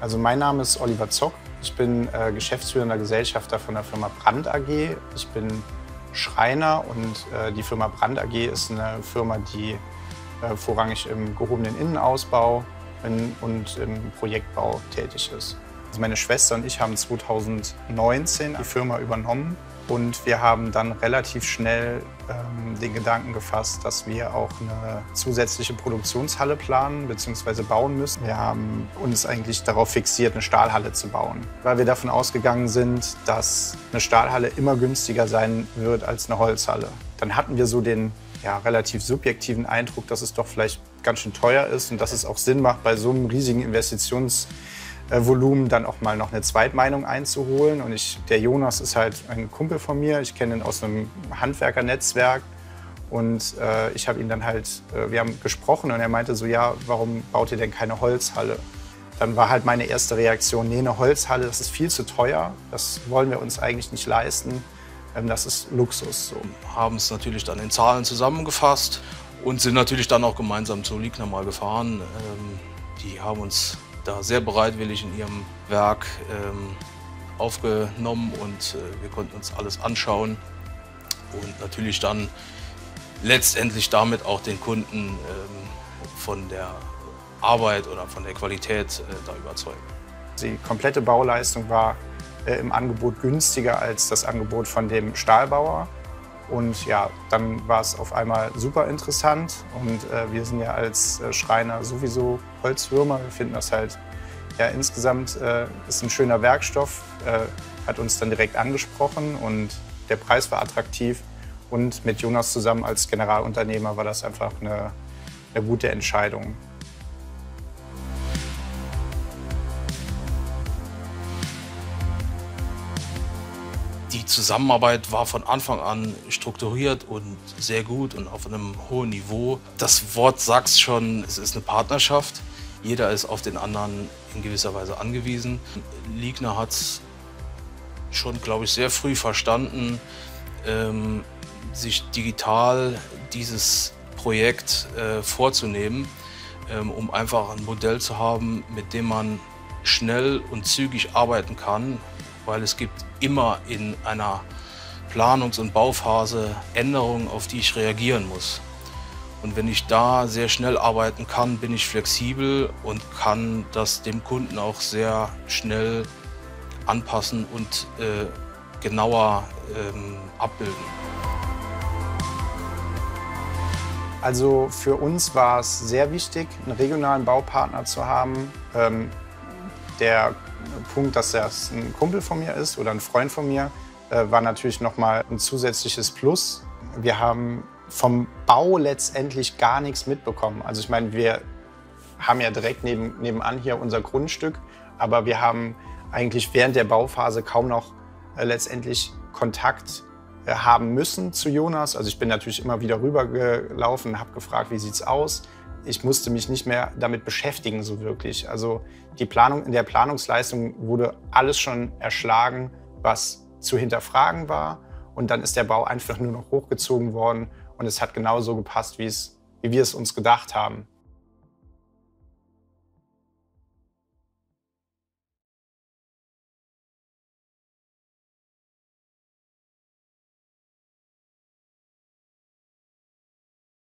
Also mein Name ist Oliver Zock. Ich bin geschäftsführender Gesellschafter von der Firma Brandt AG. Ich bin Schreiner und die Firma Brandt AG ist eine Firma, die vorrangig im gehobenen Innenausbau und im Projektbau tätig ist. Also meine Schwester und ich haben 2019 die Firma übernommen und wir haben dann relativ schnell den Gedanken gefasst, dass wir auch eine zusätzliche Produktionshalle planen bzw. bauen müssen. Wir haben uns eigentlich darauf fixiert, eine Stahlhalle zu bauen, weil wir davon ausgegangen sind, dass eine Stahlhalle immer günstiger sein wird als eine Holzhalle. Dann hatten wir so den relativ subjektiven Eindruck, dass es doch vielleicht ganz schön teuer ist und dass es auch Sinn macht, bei so einem riesigen Investitionsvolumen dann auch mal noch eine Zweitmeinung einzuholen. Und der Jonas ist halt ein Kumpel von mir. Ich kenne ihn aus einem Handwerkernetzwerk. Und ich habe ihn dann wir haben gesprochen und er meinte so, ja, warum baut ihr denn keine Holzhalle? Dann war halt meine erste Reaktion, nee, eine Holzhalle, das ist viel zu teuer. Das wollen wir uns eigentlich nicht leisten. Das ist Luxus. So. Haben es natürlich dann in Zahlen zusammengefasst und sind natürlich dann auch gemeinsam zu Ligna mal gefahren. Die haben uns da sehr bereitwillig in ihrem Werk aufgenommen und wir konnten uns alles anschauen und natürlich dann letztendlich damit auch den Kunden von der Arbeit oder von der Qualität da überzeugen. Die komplette Bauleistung war im Angebot günstiger als das Angebot von dem Stahlbauer. Und ja, dann war es auf einmal super interessant. Und wir sind ja als Schreiner sowieso Holzwürmer. Wir finden das halt, ja, insgesamt ist ein schöner Werkstoff, hat uns dann direkt angesprochen und der Preis war attraktiv. Und mit Jonas zusammen als Generalunternehmer war das einfach eine gute Entscheidung. Die Zusammenarbeit war von Anfang an strukturiert und sehr gut und auf einem hohen Niveau. Das Wort sagt es schon, es ist eine Partnerschaft. Jeder ist auf den anderen in gewisser Weise angewiesen. Ligna hat es schon, glaube ich, sehr früh verstanden, sich digital dieses Projekt vorzunehmen, um einfach ein Modell zu haben, mit dem man schnell und zügig arbeiten kann, weil es gibt immer in einer Planungs- und Bauphase Änderungen, auf die ich reagieren muss. Und wenn ich da sehr schnell arbeiten kann, bin ich flexibel und kann das dem Kunden auch sehr schnell anpassen und genauer abbilden. Also für uns war es sehr wichtig, einen regionalen Baupartner zu haben. Der Punkt, dass das ein Kumpel von mir ist oder ein Freund von mir, war natürlich noch mal ein zusätzliches Plus. Wir haben vom Bau letztendlich gar nichts mitbekommen. Also ich meine, wir haben ja direkt nebenan hier unser Grundstück, aber wir haben eigentlich während der Bauphase kaum noch letztendlich Kontakt haben müssen zu Jonas. Also ich bin natürlich immer wieder rübergelaufen, habe gefragt, wie sieht's aus. Ich musste mich nicht mehr damit beschäftigen, so wirklich. Also in der Planungsleistung wurde alles schon erschlagen, was zu hinterfragen war. Und dann ist der Bau einfach nur noch hochgezogen worden. Und es hat genauso gepasst, wie wir es uns gedacht haben.